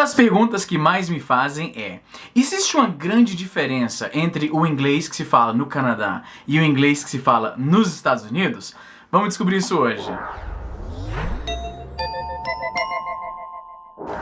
das perguntas que mais me fazem é: existe uma grande diferença entre o inglês que se fala no Canadá e o inglês que se fala nos Estados Unidos? Vamos descobrir isso hoje.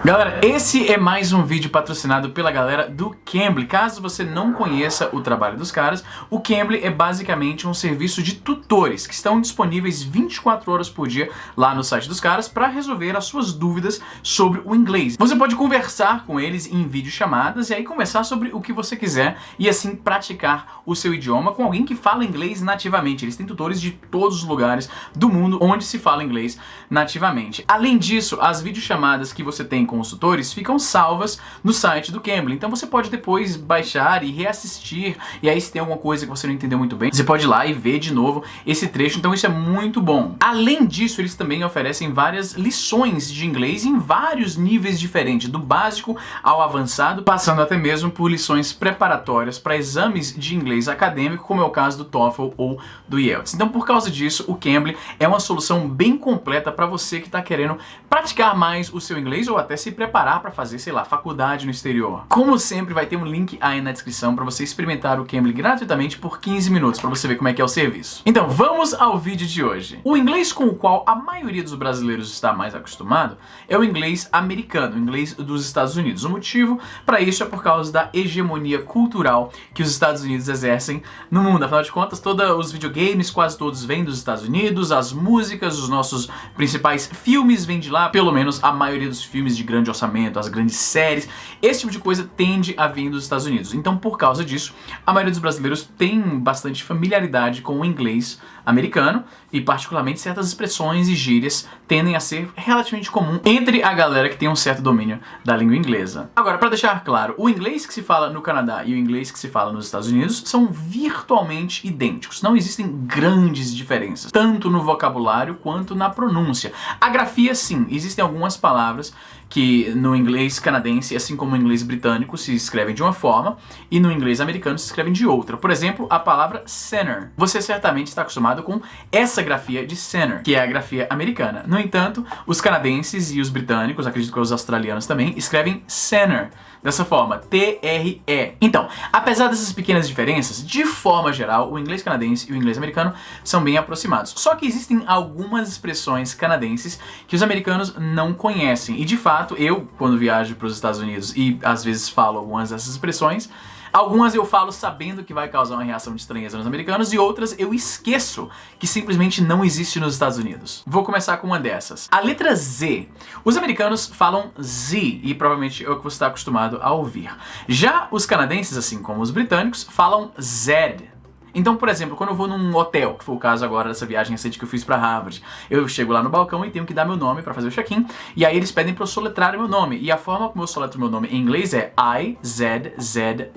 Galera, esse é mais um vídeo patrocinado pela galera do Cambly. Caso você não conheça o trabalho dos caras, o Cambly é basicamente um serviço de tutores que estão disponíveis 24 horas por dia lá no site dos caras para resolver as suas dúvidas sobre o inglês. Você pode conversar com eles em videochamadas e aí conversar sobre o que você quiser e assim praticar o seu idioma com alguém que fala inglês nativamente. Eles têm tutores de todos os lugares do mundo onde se fala inglês nativamente. Além disso, as videochamadas que você tem com os tutores ficam salvas no site do Cambly, então você pode depois baixar e reassistir, e aí se tem alguma coisa que você não entendeu muito bem, você pode ir lá e ver de novo esse trecho, então isso é muito bom. Além disso, eles também oferecem várias lições de inglês em vários níveis diferentes, do básico ao avançado, passando até mesmo por lições preparatórias para exames de inglês acadêmico, como é o caso do TOEFL ou do IELTS. Então, por causa disso, o Cambly é uma solução bem completa para você que está querendo praticar mais o seu inglês ou até se preparar para fazer, sei lá, faculdade no exterior. Como sempre, vai ter um link aí na descrição para você experimentar o Cambly gratuitamente por 15 minutos para você ver como é que é o serviço. Então, vamos ao vídeo de hoje. O inglês com o qual a maioria dos brasileiros está mais acostumado é o inglês americano, o inglês dos Estados Unidos. O motivo para isso é por causa da hegemonia cultural que os Estados Unidos exercem no mundo. Afinal de contas, todos os videogames, quase todos vêm dos Estados Unidos, as músicas, os nossos principais filmes vêm de lá, pelo menos a maioria dos filmes de grande orçamento, as grandes séries, esse tipo de coisa tende a vir dos Estados Unidos. Então, por causa disso, a maioria dos brasileiros tem bastante familiaridade com o inglês americano e, particularmente, certas expressões e gírias tendem a ser relativamente comum entre a galera que tem um certo domínio da língua inglesa. Agora, para deixar claro, o inglês que se fala no Canadá e o inglês que se fala nos Estados Unidos são virtualmente idênticos. Não existem grandes diferenças, tanto no vocabulário quanto na pronúncia. A grafia, sim, existem algumas palavras que no inglês canadense, assim como no inglês britânico, se escrevem de uma forma e no inglês americano se escrevem de outra. Por exemplo, a palavra center. Você certamente está acostumado com essa grafia de center, que é a grafia americana. No entanto, os canadenses e os britânicos, acredito que os australianos também, escrevem center dessa forma, T-R-E. Então, apesar dessas pequenas diferenças, de forma geral, o inglês canadense e o inglês americano são bem aproximados. Só que existem algumas expressões canadenses que os americanos não conhecem. E de fato, eu, quando viajo para os Estados Unidos e às vezes falo algumas dessas expressões, algumas eu falo sabendo que vai causar uma reação de estranheza nos americanos e outras eu esqueço que simplesmente não existe nos Estados Unidos. Vou começar com uma dessas. A letra Z. Os americanos falam Z e provavelmente é o que você está acostumado a ouvir. Já os canadenses, assim como os britânicos, falam Z. Então, por exemplo, quando eu vou num hotel, que foi o caso agora dessa viagem recente que eu fiz pra Harvard, eu chego lá no balcão e tenho que dar meu nome pra fazer o check-in, e aí eles pedem pra eu soletrar o meu nome, e a forma como eu soletro meu nome em inglês é I-Z-Z-Y,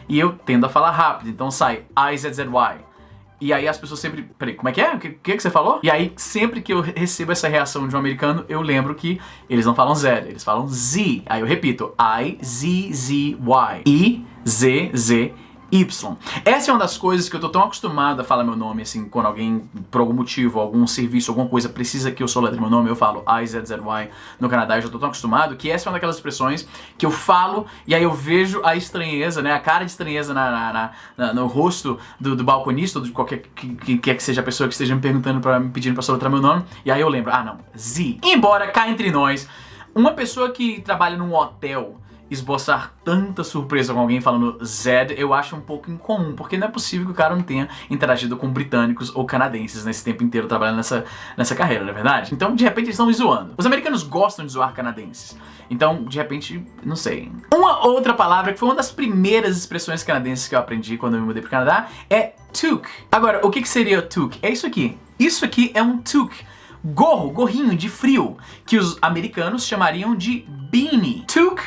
e eu tendo a falar rápido, então sai I-Z-Z-Y. E aí as pessoas sempre... Peraí, como é que é? O que você falou? E aí, sempre que eu recebo essa reação de um americano, eu lembro que eles não falam Z, eles falam Z. Aí eu repito, I-Z-Z-Y. I-Z-Z-Y. Essa é uma das coisas que eu tô tão acostumado a falar meu nome, assim, quando alguém, por algum motivo, algum serviço, alguma coisa precisa que eu soletre meu nome, eu falo I-Z-Z-Y. No Canadá eu já tô tão acostumado que essa é uma daquelas expressões que eu falo e aí eu vejo a estranheza, né, a cara de estranheza no rosto do balconista, ou de qualquer que seja a pessoa que esteja me perguntando, me pedindo pra soletrar meu nome, e aí eu lembro, ah não, Z. Embora cá entre nós, uma pessoa que trabalha num hotel esboçar tanta surpresa com alguém falando Z, eu acho um pouco incomum, porque não é possível que o cara não tenha interagido com britânicos ou canadenses nesse tempo inteiro trabalhando nessa carreira, não é verdade? Então, de repente, eles estão me zoando. Os americanos gostam de zoar canadenses. Então, de repente, não sei. Uma outra palavra que foi uma das primeiras expressões canadenses que eu aprendi quando eu me mudei pro Canadá é toque. Agora, o que seria toque? É isso aqui. Isso aqui é um toque. Gorrinho de frio, que os americanos chamariam de beanie. Toque,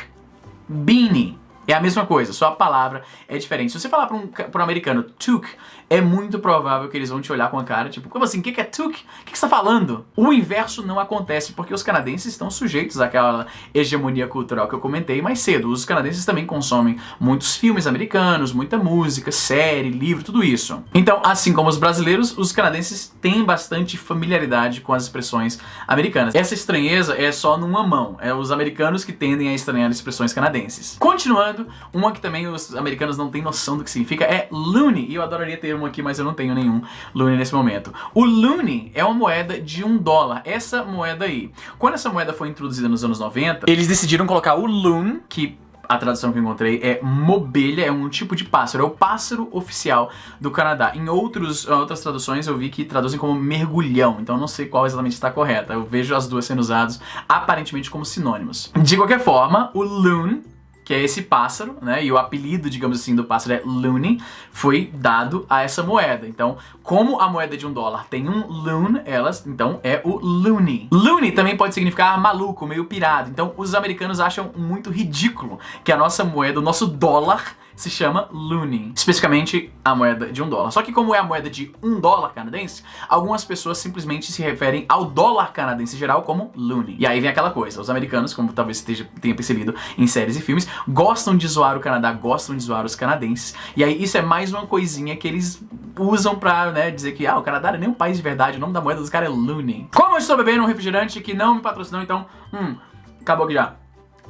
beanie. É a mesma coisa, só a palavra é diferente. Se você falar pra um americano toque, é muito provável que eles vão te olhar com a cara, tipo, como assim, o que é toque? O que você tá falando? O inverso não acontece, porque os canadenses estão sujeitos àquela hegemonia cultural que eu comentei mais cedo. Os canadenses também consomem muitos filmes americanos, muita música, série, livro, tudo isso. Então, assim como os brasileiros, os canadenses têm bastante familiaridade com as expressões americanas. Essa estranheza é só numa mão, é os americanos que tendem a estranhar as expressões canadenses. Continuando, uma que também os americanos não têm noção do que significa é loonie, e eu adoraria ter um aqui, mas eu não tenho nenhum loonie nesse momento. O loonie é uma moeda de $1, essa moeda aí. Quando essa moeda foi introduzida nos anos 90, eles decidiram colocar o loon, que a tradução que eu encontrei é mobelha, é um tipo de pássaro, é o pássaro oficial do Canadá. Em outras traduções eu vi que traduzem como mergulhão, então eu não sei qual exatamente está correta. Eu vejo as duas sendo usadas aparentemente como sinônimos. De qualquer forma, o loon, que é esse pássaro, né, e o apelido, digamos assim, do pássaro é loonie, foi dado a essa moeda. Então, como a moeda de $1 tem um loon, então é o loonie. Loonie também pode significar maluco, meio pirado. Então, os americanos acham muito ridículo que a nossa moeda, o nosso dólar, se chama loonie, especificamente a moeda de $1. Só que como é a moeda de $1 canadense, algumas pessoas simplesmente se referem ao dólar canadense em geral como loonie. E aí vem aquela coisa, os americanos, como talvez você tenha percebido em séries e filmes, gostam de zoar o Canadá, gostam de zoar os canadenses, e aí isso é mais uma coisinha que eles usam pra, né, dizer que o Canadá não é nem um país de verdade, o nome da moeda dos caras é loonie. Como eu estou bebendo um refrigerante que não me patrocinou, então, acabou aqui já.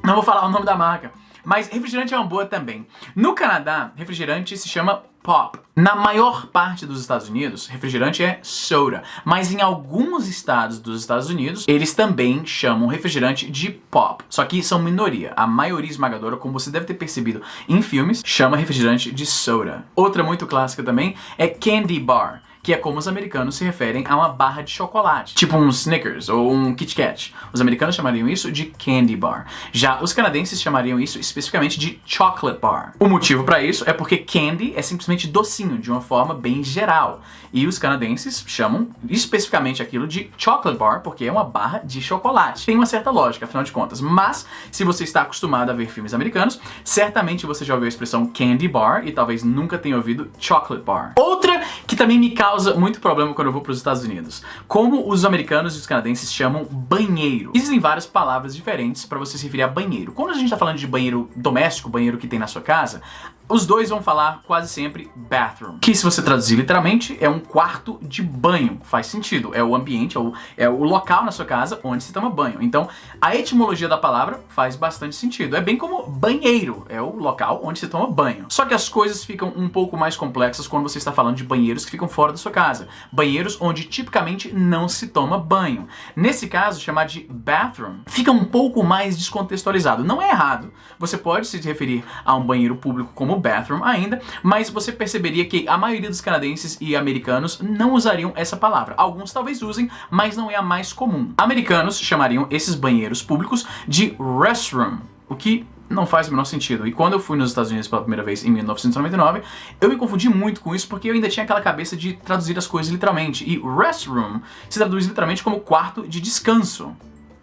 Não vou falar o nome da marca. Mas refrigerante é uma boa também. No Canadá, refrigerante se chama pop. Na maior parte dos Estados Unidos, refrigerante é soda. Mas em alguns estados dos Estados Unidos, eles também chamam refrigerante de pop. Só que são minoria. A maioria esmagadora, como você deve ter percebido em filmes, chama refrigerante de soda. Outra muito clássica também é candy bar, que é como os americanos se referem a uma barra de chocolate, tipo um Snickers ou um Kit Kat. Os americanos chamariam isso de candy bar. Já os canadenses chamariam isso especificamente de chocolate bar. O motivo para isso é porque candy é simplesmente docinho, de uma forma bem geral. E os canadenses chamam especificamente aquilo de chocolate bar porque é uma barra de chocolate. Tem uma certa lógica, afinal de contas. Mas, se você está acostumado a ver filmes americanos, certamente você já ouviu a expressão candy bar e talvez nunca tenha ouvido chocolate bar. Outra que também me causa muito problema quando eu vou para os Estados Unidos. Como os americanos e os canadenses chamam banheiro. Existem várias palavras diferentes para você se referir a banheiro. Quando a gente está falando de banheiro doméstico, banheiro que tem na sua casa, os dois vão falar quase sempre bathroom, que se você traduzir literalmente é um quarto de banho. Faz sentido, é o ambiente, é o local na sua casa onde se toma banho. Então, a etimologia da palavra faz bastante sentido. É bem como banheiro, é o local onde se toma banho. Só que as coisas ficam um pouco mais complexas quando você está falando de banheiros que ficam fora da sua casa. Banheiros onde tipicamente não se toma banho. Nesse caso, chamar de bathroom fica um pouco mais descontextualizado. Não é errado, você pode se referir a um banheiro público como bathroom ainda, mas você perceberia que a maioria dos canadenses e americanos não usariam essa palavra. Alguns talvez usem, mas não é a mais comum. Americanos chamariam esses banheiros públicos de restroom, o que não faz o menor sentido. E quando eu fui nos Estados Unidos pela primeira vez em 1999, eu me confundi muito com isso porque eu ainda tinha aquela cabeça de traduzir as coisas literalmente. E restroom se traduz literalmente como quarto de descanso.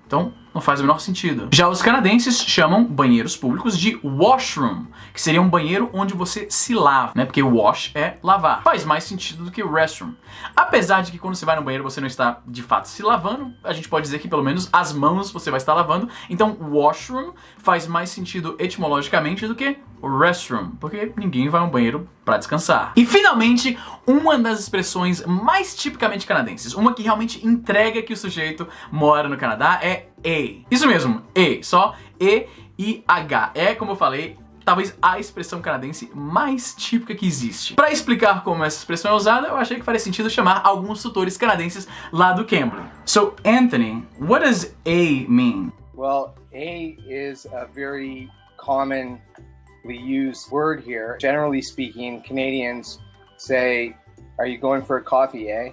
Então, não faz o menor sentido. Já os canadenses chamam banheiros públicos de washroom, que seria um banheiro onde você se lava, né? Porque wash é lavar. Faz mais sentido do que restroom. Apesar de que quando você vai no banheiro você não está de fato se lavando, a gente pode dizer que pelo menos as mãos você vai estar lavando. Então, washroom faz mais sentido etimologicamente do que restroom, porque ninguém vai a um banheiro para descansar. E finalmente, uma das expressões mais tipicamente canadenses, uma que realmente entrega que o sujeito mora no Canadá é E. Isso mesmo, E, só E e H. É, como eu falei, talvez a expressão canadense mais típica que existe. Para explicar como essa expressão é usada, eu achei que faria sentido chamar alguns tutores canadenses lá do Cambly. So, Anthony, what does A mean? Well, A is a very commonly used word here. Generally speaking, Canadians say, "Are you going for a coffee, eh?"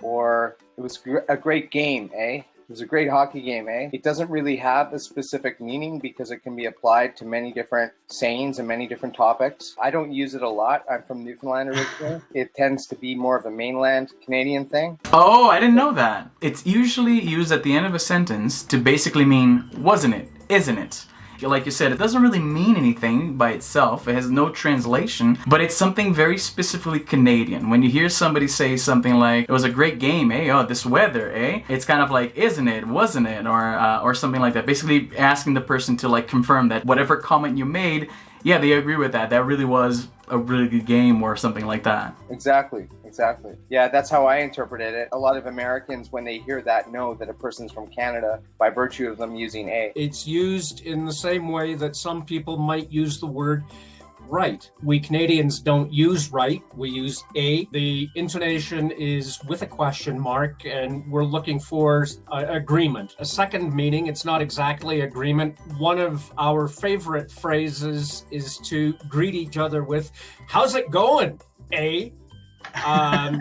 Or, "It was a great game, eh?" It was a great hockey game, eh? It doesn't really have a specific meaning because it can be applied to many different sayings and many different topics. I don't use it a lot. I'm from Newfoundland originally. It tends to be more of a mainland Canadian thing. Oh, I didn't know that. It's usually used at the end of a sentence to basically mean, wasn't it? Isn't it? like you said, it doesn't really mean anything by itself. It has no translation, but it's something very specifically Canadian. When you hear somebody say something like, it was a great game, eh? Oh, this weather, eh? It's kind of like, isn't it? Wasn't it? Or something like that. Basically asking the person to like confirm that whatever comment you made, yeah, they agree with that. That really was a really good game or something like that. Exactly. Yeah, that's how I interpreted it. A lot of Americans, when they hear that, know that a person's from Canada by virtue of them using a. It's used in the same way that some people might use the word right. We Canadians don't use right, we use a. The intonation is with a question mark, and we're looking for agreement. A second meaning, it's not exactly agreement. One of our favorite phrases is to greet each other with, how's it going, eh?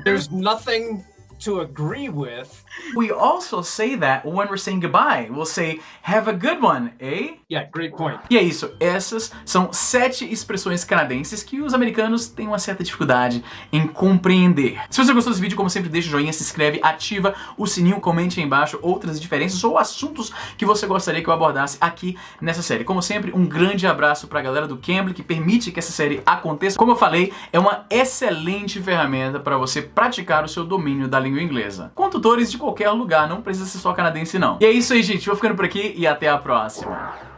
There's nothing to agree with. We also say that when we're saying goodbye. We'll say, have a good one, eh? Yeah, great point. E é isso, essas são 7 expressões canadenses que os americanos têm uma certa dificuldade em compreender. Se você gostou desse vídeo, como sempre, deixa o joinha, se inscreve, ativa o sininho, comente aí embaixo outras diferenças ou assuntos que você gostaria que eu abordasse aqui nessa série. Como sempre, um grande abraço pra galera do Cambly que permite que essa série aconteça. Como eu falei, é uma excelente ferramenta para você praticar o seu domínio da língua inglesa. Com tutores de qualquer lugar, não precisa ser só canadense não. E é isso aí, gente, vou ficando por aqui e até a próxima.